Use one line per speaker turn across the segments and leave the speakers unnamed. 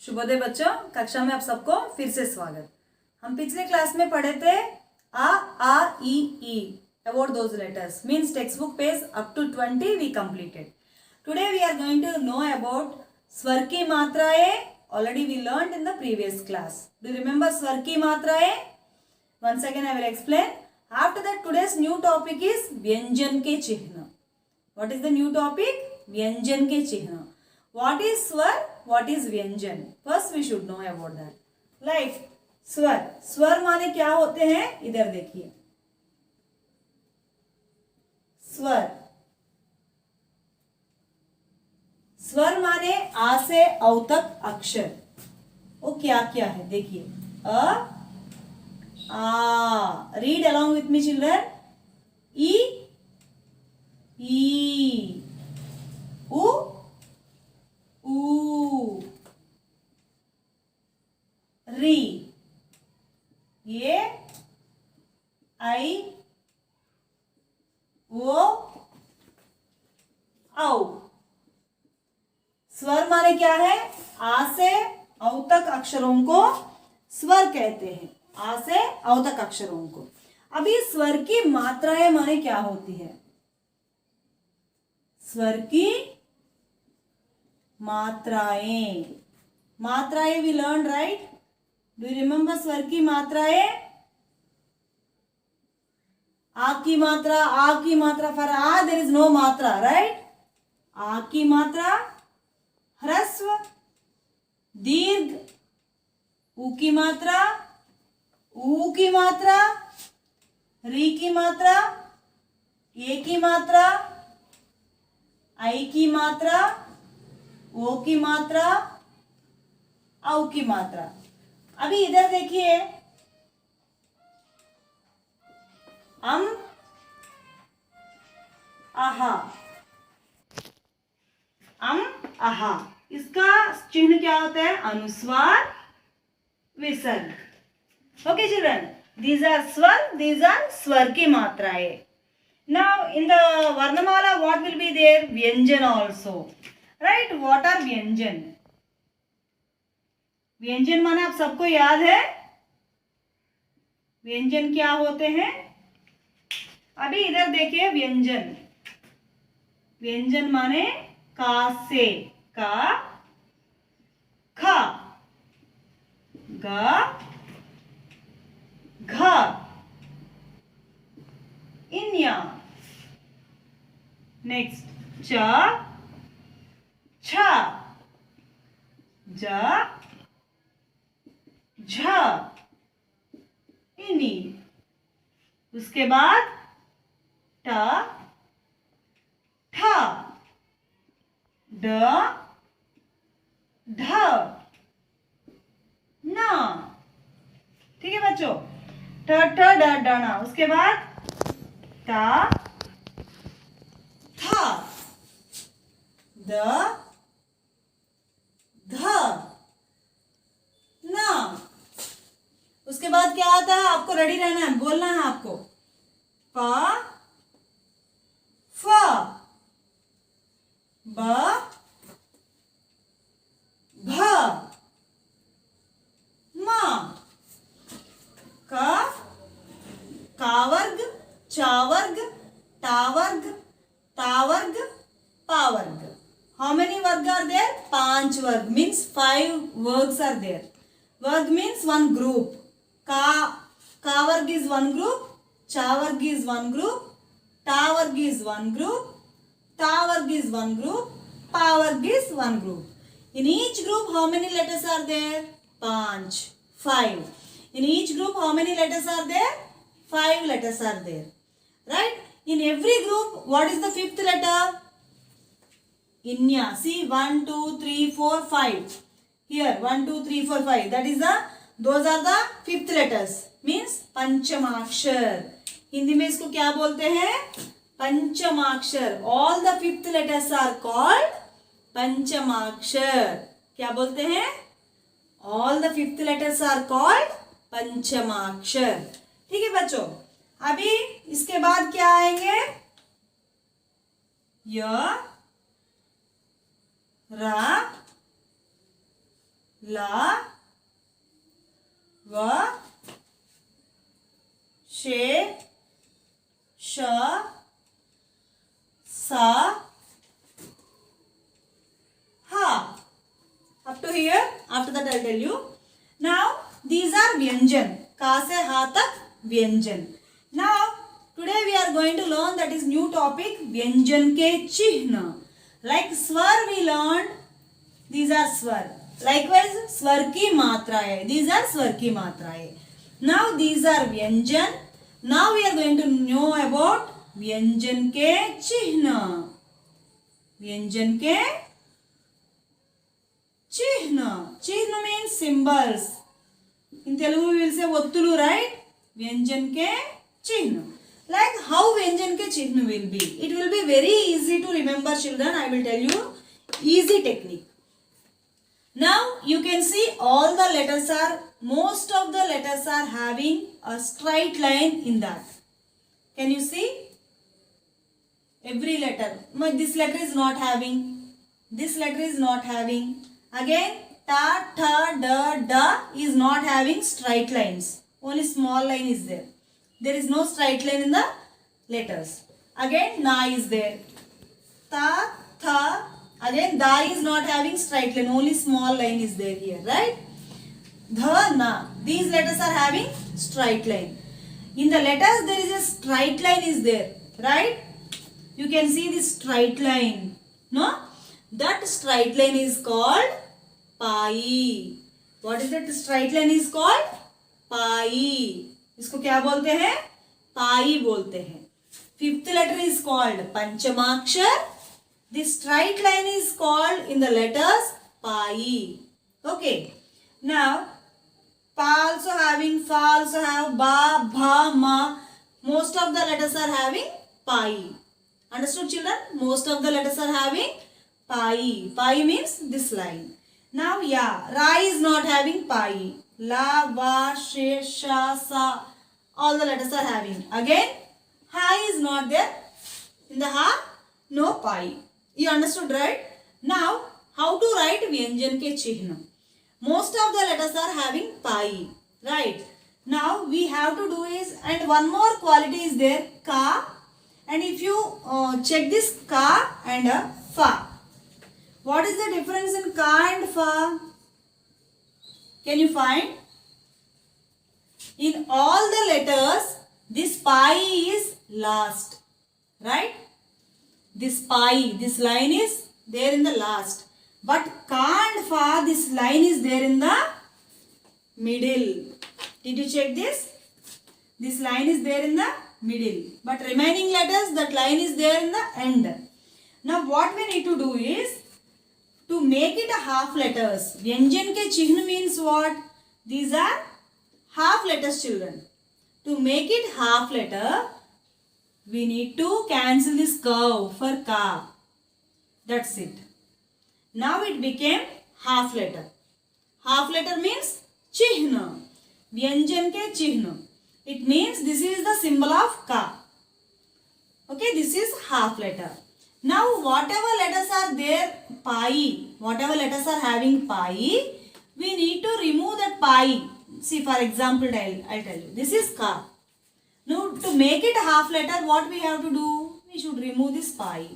शुभोदय बच्चों, कक्षा में आप सबको फिर से स्वागत। हम पिछले क्लास में पढ़े थे आ ई about those letters means text book page up to 20 we completed. Today we are going to know about स्वर की मात्राएं. Already we learned in the previous class. Do you remember स्वर की मात्राएं? Once again I will explain. After that today's new topic is व्यंजन के चिन्ह. What is the new topic? व्यंजन के चिन्ह. What is स्वर? What is व्यंजन? First we should know about that. Like स्वर. स्वर माने क्या होते हैं? इधर देखिए. स्वर. स्वर माने आ से औ तक अक्षर. वो क्या क्या है देखिए. अ आ. Read along with me children. ई ई उ ऊ री ये आई ओ औ. स्वर माने क्या है? आ से औ तक अक्षरों को स्वर कहते हैं. आ से औ तक अक्षरों को. अभी स्वर की मात्राएं माने क्या होती है? स्वर की मात्राएं. मात्राएं we learn right. Do you remember स्वर की मात्राएं? आ की मात्रा फॉर आ देयर इज नो मात्रा राइट. आ की मात्रा ह्रस्व दीर्घ. ऊ की मात्रा ऊ की मात्रा री की मात्रा ए की मात्रा आई की मात्रा ओ की मात्रा औ की मात्रा. अभी इधर देखिए. अम आहा. अम आहा. इसका चिन्ह क्या होता है? अनुस्वार विसर्ग. ओके चिल्ड्रन, दीज आर स्वर, दीज आर स्वर की मात्राएं. Now in the Varnamala what will be there? Vyanjan also. Right? What are व्यंजन? व्यंजन माने आप सबको याद है? व्यंजन क्या होते हैं? अभी इधर देखिए व्यंजन. व्यंजन माने का से का खा गा घा इन्या. नेक्स्ट चा छा जा झा इनी. उसके बाद टा ठा ड ढ ना. ठीक है बच्चों. ठ ठ ड ड ना. उसके बाद ता था द ध ना. उसके बाद क्या आता है? आपको रेडी रहना है, बोलना है आपको. प फ ब भ म क का वर्ग चा वर्ग टा वर्ग ता वर्ग पा वर्ग. How many वर्ग are there? 5 वर्ग means 5 worgs are there. Worg means one group. का वर्ग is one group. चा वर्ग is one group. टा वर्ग is one group. ता वर्ग is one group. पा वर्ग is one group. In each group how many letters are there? 5. In each group how many letters are there? 5 letters are there. Right? In every group what is the fifth letter? Inya. See 1, 2, 3, 4, 5. Here 1, 2, 3, 4, 5. That is those are the fifth letters. Means पंचमाक्षर. Hindi में इसको क्या बोलते हैं? पंचमाक्षर. All the fifth letters are called पंचमाक्षर. क्या बोलते हैं? All the fifth letters are called पंचमाक्षर. ठीक है बच्चों. अभी इसके बाद क्या आएंगे? य रा ला, व, शे, श, सा, ha. Up to here. After that, I'll tell you. Now, these are Vyanjan. Ka se ha tak Vyanjan. Now, today we are going to learn that is new topic Vyanjan ke chihna. Like swar we learned. These are swar. Likewise, swar ki matraएं. These are swar ki matraएं. Now, these are Vyanjan. Now, we are going to know about Vyanjan ke chihna. Vyanjan ke chihna. Chihna means symbols. In Telugu we will say ottulu, right? Vyanjan ke chihna. Like how Vyanjan ke chihna will be. It will be very easy to remember, children. I will tell you easy technique. Now you can see all the letters are, most of the letters are having a straight line in that. Can you see? Every letter. This letter is not having. This letter is not having. Again, ta, tha, da, da is not having straight lines. Only small line is there. There is no straight line in the letters. Again, na is there. Ta, tha. Again, da is not having straight line. Only small line is there here, right? Dha, na. These letters are having straight line. In the letters, there is a straight line is there, right? You can see this straight line. No? That straight line is called pi. What is that straight line is called? पाई. इसको क्या बोलते हैं? पाई बोलते हैं. Fifth letter is called पंचमाक्षर. This straight line is called in the letters pi. Okay. Now, pa also having, fa also have, ba, bha, ma. Most of the letters are having pai. Understood, children? Most of the letters are having pai. Pai means this line. Now, yeah, ra is not having pai. La, va, she, sha, sa. All the letters are having. Again, ha is not there. In the ha, no pai. You understood, right? Now, how to write Vyanjan ke chihna? Most of the letters are having pai. Right? Now, we have to do is, and one more quality is there, ka. And if you check this ka and fa. What is the difference in ka and fa? Can you find? In all the letters, this pi is last. Right? This pi, this line is there in the last. But ka and fa, this line is there in the middle. Did you check this? This line is there in the middle. But remaining letters, that line is there in the end. Now what we need to do is, to make it a half letters. Vyanjan ke chihna means what? These are half letters, children. To make it half letter, we need to cancel this curve for ka. That's it. Now it became half letter. Half letter means chihna. Vyanjan ke chihna. It means this is the symbol of ka. Okay, this is half letter. Now whatever letters are there, pi, whatever letters are having pi, we need to remove that pi. See, for example, I'll tell you. This is ka. Now to make it half letter, what we have to do? We should remove this pi.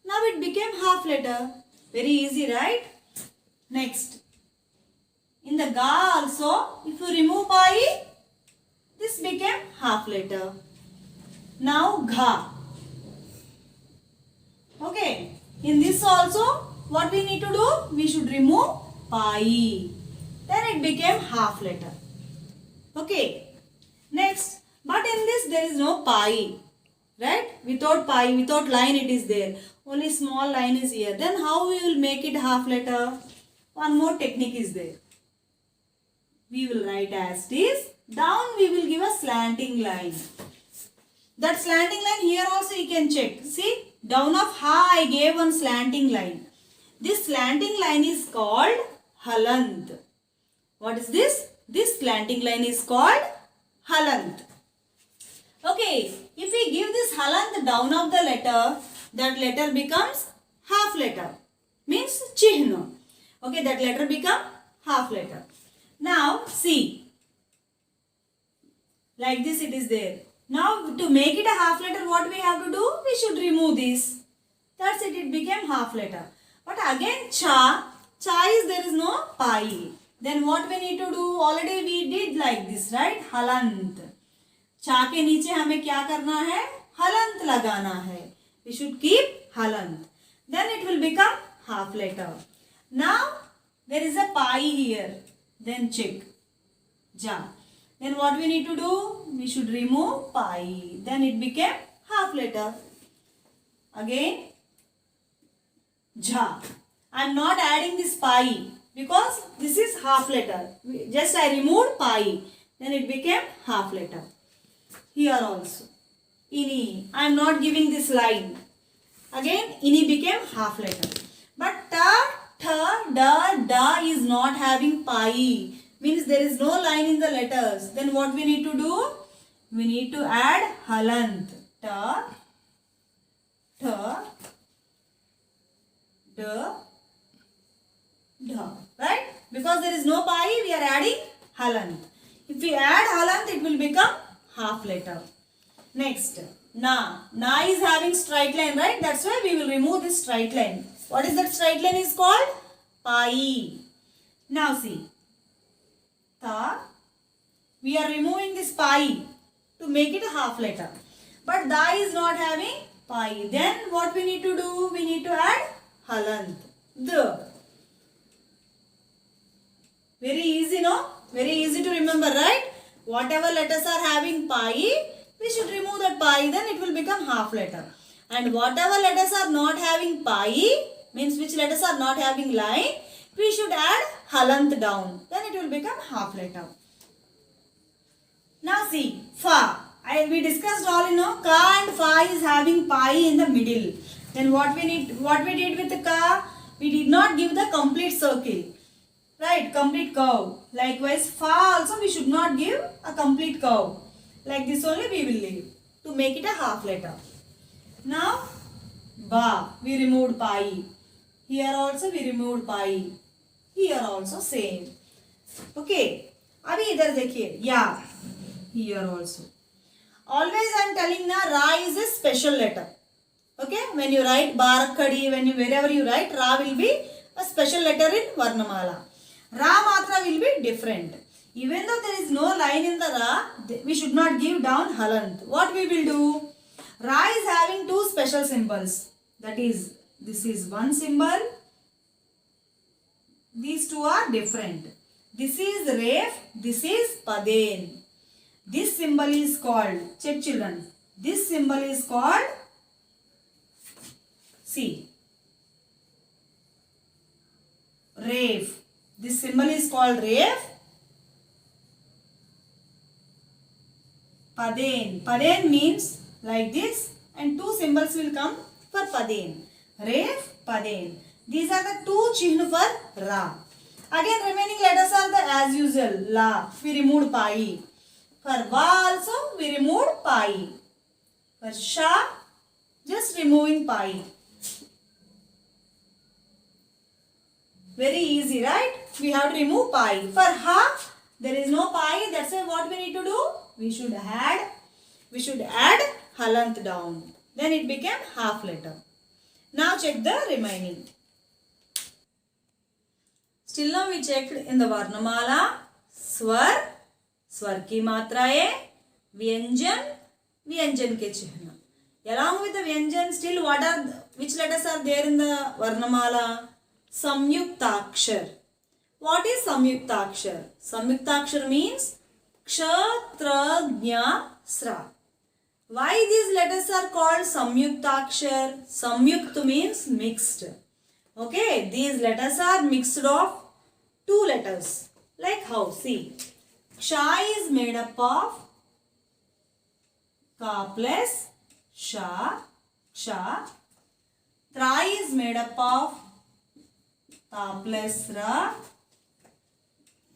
Now it became half letter. Very easy, right? Next. In the ga also, if you remove pi, this became half letter. Now gha. Okay. In this also, what we need to do? We should remove pi. Then it became half letter. Okay. Next. But in this there is no pi. Right? Without pi, without line it is there. Only small line is here. Then how we will make it half letter? One more technique is there. We will write as it is. Down we will give a slanting line. That slanting line here also you can check. See, down of ha I gave one slanting line. This slanting line is called halant. What is this? This slanting line is called halant. Okay, if we give this halant down of the letter, that letter becomes half letter. Means chihna. Okay, that letter become half letter. Now see, like this it is there. Now to make it a half letter, what we have to do? We should remove this. That's it, it became half letter. But again cha is there is no pai. Then what we need to do? Already we did like this, right? Halant. चा के नीचे हमें क्या करना है? हलंत लगाना है. We should keep halant. Then it will become half letter. Now there is a pi here. Then check. Ja. Then what we need to do? We should remove pi. Then it became half letter. Again. Ja. I am not adding this pi because this is half letter. Just I removed pi. Then it became half letter. Here also. Ini. I am not giving this line. Again, ini became half letter. But ta, da is not having pi. Means there is no line in the letters. Then what we need to do? We need to add halant. Ta, da. Right? Because there is no pi, we are adding halant. If we add halant, it will become half letter. Next, na. Na is having straight line, right? That's why we will remove this straight line. What is that straight line is called? Pi. Now see. Ta. We are removing this pi to make it a half letter. But da is not having pi. Then what we need to do? We need to add halant. The. Very easy, no? Very easy to remember, right? Whatever letters are having pi, we should remove that pi, then it will become half letter. And whatever letters are not having pi, means which letters are not having line, we should add halant down. Then it will become half letter. Now see, fa. We discussed all, ka and fa is having pi in the middle. Then what we did with the ka? We did not give the complete circle. Right, complete curve. Likewise, fa also we should not give a complete curve. Like this only we will leave to make it a half letter. Now, ba. We removed pi. Here also we removed pi. Here also same. Okay. Abhi idhar dekhiye. Ya. Here also. Always I am telling na ra is a special letter. Okay. When you write Barakkadi, wherever you write, ra will be a special letter in Varnamala. Ra matra will be different. Even though there is no line in the ra, we should not give down halant. What we will do? Ra is having two special symbols. That is, this is one symbol. These two are different. This is ref, this is paden. This symbol is called, check children, this symbol is called, see, ref. This symbol is called ref. Paden. Paden means like this and two symbols will come for paden. Ref, paden. These are the two chihna for ra. Again remaining letters are the as usual. La. We removed pi. For va also we removed pi. For sha, just removing pi. Very easy, right? We have to remove pi. For ha, there is no pi. That's why what we need to do? We should add halant down. Then it became half letter. Now check the remaining. Still now we checked in the Varnamala, swar, swar ki matraye, vyanjan, vyanjan ke chihna. Along with the vyanjan, still which letters are there in the Varnamala? Samyuktakshar. What is Samyuktakshar? Samyuktakshar means Ksha, Gnya, Sra. Why these letters are called Samyuktakshar? Samyukt means mixed. Okay, these letters are mixed of two letters. Like how? See, Ksha is made up of Ka plus Sha, Ksha. Tra is made up of Ta plus Ra.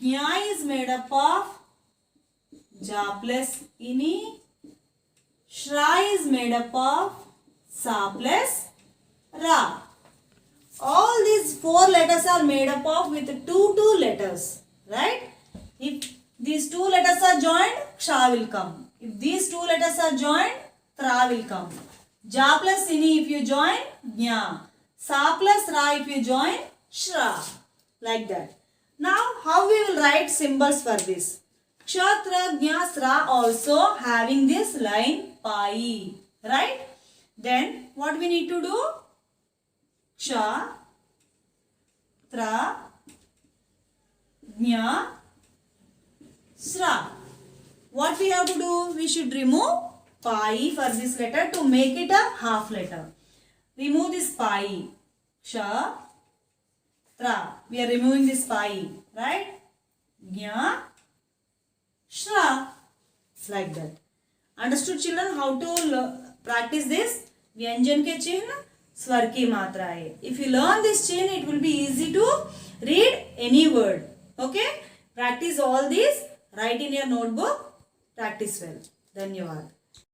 Nya is made up of Ja plus Ini. Shra is made up of Sa plus Ra. all these 4 letters are made up of with two letters, right? If these 2 letters are joined, ksha will come. If these 2 letters are joined, tra will come. Ja plus ini if you join, gnya. Sa plus ra if you join, shra. Like that. Now, how we will write symbols for this? Ksha, tra, gnya, sra also having this line pai, right? Then, what we need to do? Ksha, tra, gnya, sra. What we have to do? We should remove pai for this letter to make it a half letter. Remove this pai. Ksha, tra. We are removing this pai, right? Gnya, shra. Like that. Understood, children, how to practice this? Vyanjan ke चिन्ह, स्वर की मात्रा है. If you learn this chain, it will be easy to read any word. Okay? Practice all these. Write in your notebook. Practice well. धन्यवाद.